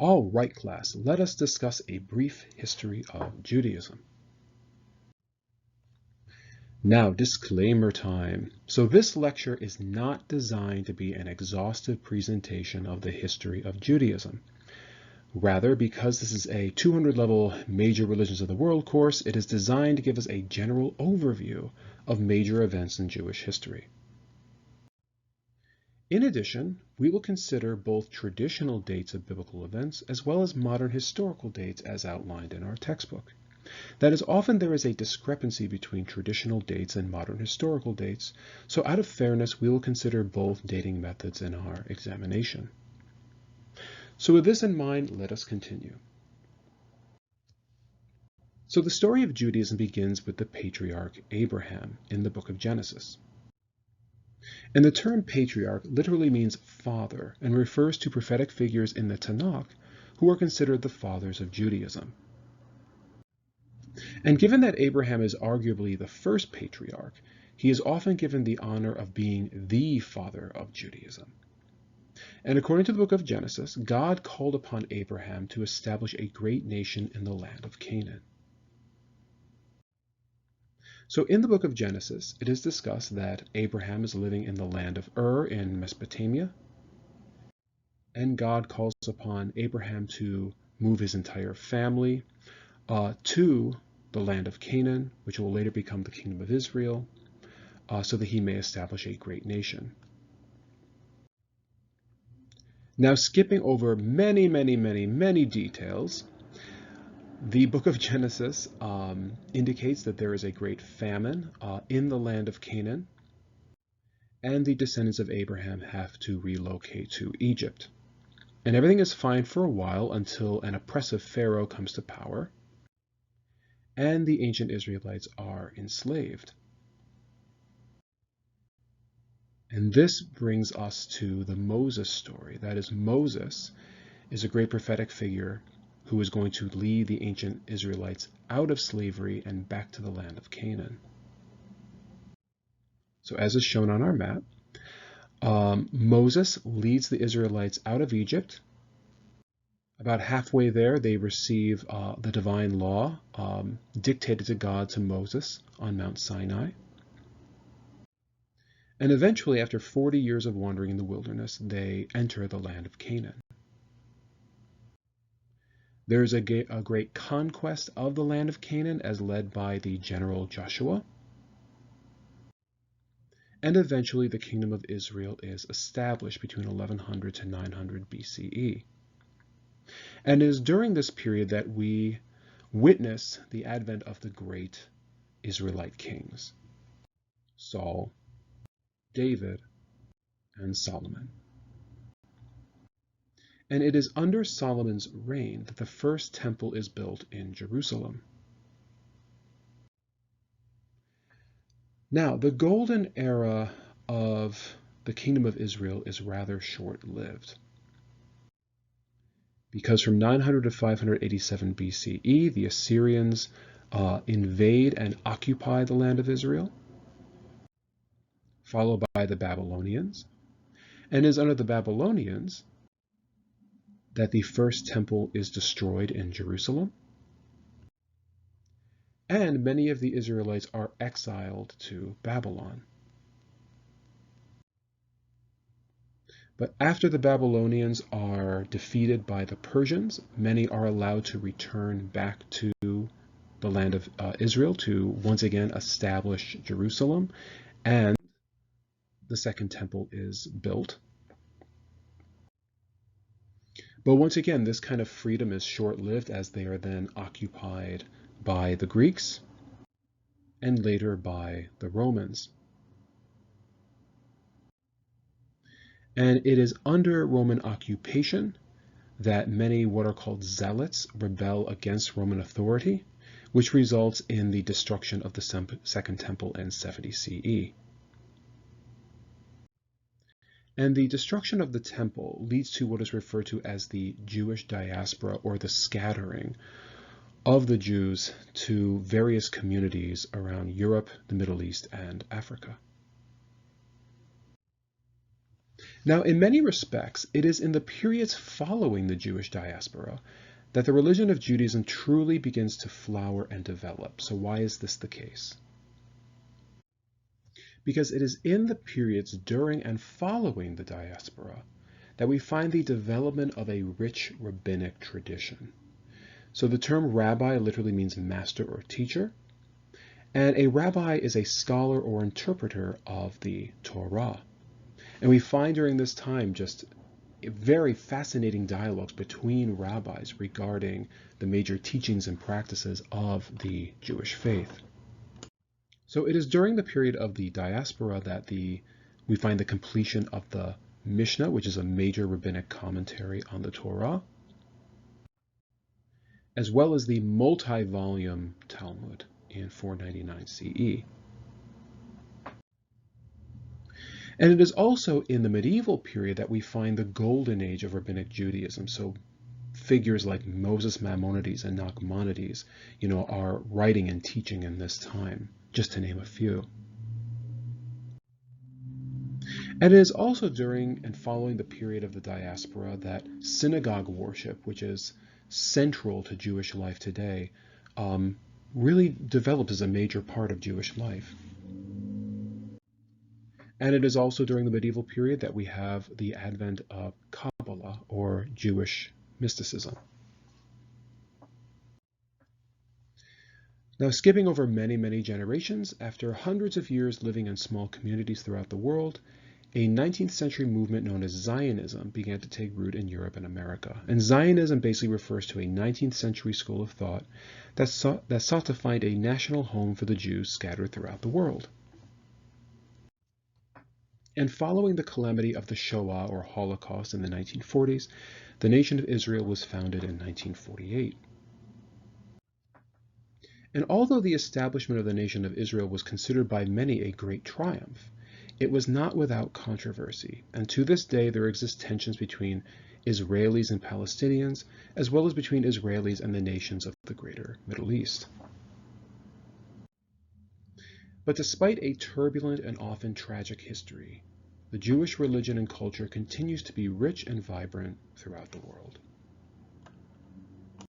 All right, class, let us discuss a brief history of Judaism. Now, disclaimer time. So this lecture is not designed to be an exhaustive presentation of the history of Judaism. Rather, because this is a 200-level Major Religions of the World course, it is designed to give us a general overview of major events in Jewish history. In addition, we will consider both traditional dates of biblical events as well as modern historical dates as outlined in our textbook. That is, often there is a discrepancy between traditional dates and modern historical dates, so out of fairness, we will consider both dating methods in our examination. So with this in mind, let us continue. So the story of Judaism begins with the patriarch Abraham in the book of Genesis. And the term patriarch literally means father and refers to prophetic figures in the Tanakh who are considered the fathers of Judaism. And given that Abraham is arguably the first patriarch, he is often given the honor of being the father of Judaism. And according to the book of Genesis, God called upon Abraham to establish a great nation in the land of Canaan. So in the book of Genesis, it is discussed that Abraham is living in the land of Ur in Mesopotamia, and God calls upon Abraham to move his entire family to the land of Canaan, which will later become the kingdom of Israel, so that he may establish a great nation. Now, skipping over many details, the book of Genesis indicates that there is a great famine in the land of Canaan, and the descendants of Abraham have to relocate to Egypt. And everything is fine for a while until an oppressive Pharaoh comes to power, and the ancient Israelites are enslaved. And this brings us to the Moses story. That is, Moses is a great prophetic figure who is going to lead the ancient Israelites out of slavery and back to the land of Canaan. So as is shown on our map, Moses leads the Israelites out of Egypt. About halfway there, they receive the divine law dictated to God to Moses on Mount Sinai. And eventually, after 40 years of wandering in the wilderness, they enter the land of Canaan. There is a great conquest of the land of Canaan as led by the general Joshua. And eventually the kingdom of Israel is established between 1100 to 900 BCE. And it is during this period that we witness the advent of the great Israelite kings, Saul, David, and Solomon. And it is under Solomon's reign that the first temple is built in Jerusalem. Now, the golden era of the kingdom of Israel is rather short-lived, because from 900 to 587 BCE, the Assyrians invade and occupy the land of Israel, followed by the Babylonians. And it is under the Babylonians that the first temple is destroyed in Jerusalem, and many of the Israelites are exiled to Babylon. But after the Babylonians are defeated by the Persians, many are allowed to return back to the land of Israel to once again establish Jerusalem, and the second temple is built. But once again, this kind of freedom is short-lived, as they are then occupied by the Greeks and later by the Romans. And it is under Roman occupation that many what are called zealots rebel against Roman authority, which results in the destruction of the Second Temple in 70 CE. And the destruction of the temple leads to what is referred to as the Jewish diaspora, or the scattering of the Jews to various communities around Europe, the Middle East, and Africa. Now, in many respects, it is in the periods following the Jewish diaspora that the religion of Judaism truly begins to flower and develop. So why is this the case? Because it is in the periods during and following the diaspora that we find the development of a rich rabbinic tradition. So the term rabbi literally means master or teacher, and a rabbi is a scholar or interpreter of the Torah. And we find during this time just very fascinating dialogues between rabbis regarding the major teachings and practices of the Jewish faith. So it is during the period of the diaspora that we find the completion of the Mishnah, which is a major rabbinic commentary on the Torah, as well as the multi-volume Talmud in 499 CE. And it is also in the medieval period that we find the golden age of rabbinic Judaism. So figures like Moses Maimonides and Nachmanides, are writing and teaching in this time, just to name a few. And it is also during and following the period of the diaspora that synagogue worship, which is central to Jewish life today, really develops as a major part of Jewish life. And it is also during the medieval period that we have the advent of Kabbalah, or Jewish mysticism. Now, skipping over many, many generations, after hundreds of years living in small communities throughout the world, a 19th century movement known as Zionism began to take root in Europe and America. And Zionism basically refers to a 19th century school of thought that sought to find a national home for the Jews scattered throughout the world. And following the calamity of the Shoah, or Holocaust, in the 1940s, the nation of Israel was founded in 1948. And although the establishment of the nation of Israel was considered by many a great triumph, it was not without controversy, and to this day there exist tensions between Israelis and Palestinians, as well as between Israelis and the nations of the greater Middle East. But despite a turbulent and often tragic history, the Jewish religion and culture continues to be rich and vibrant throughout the world.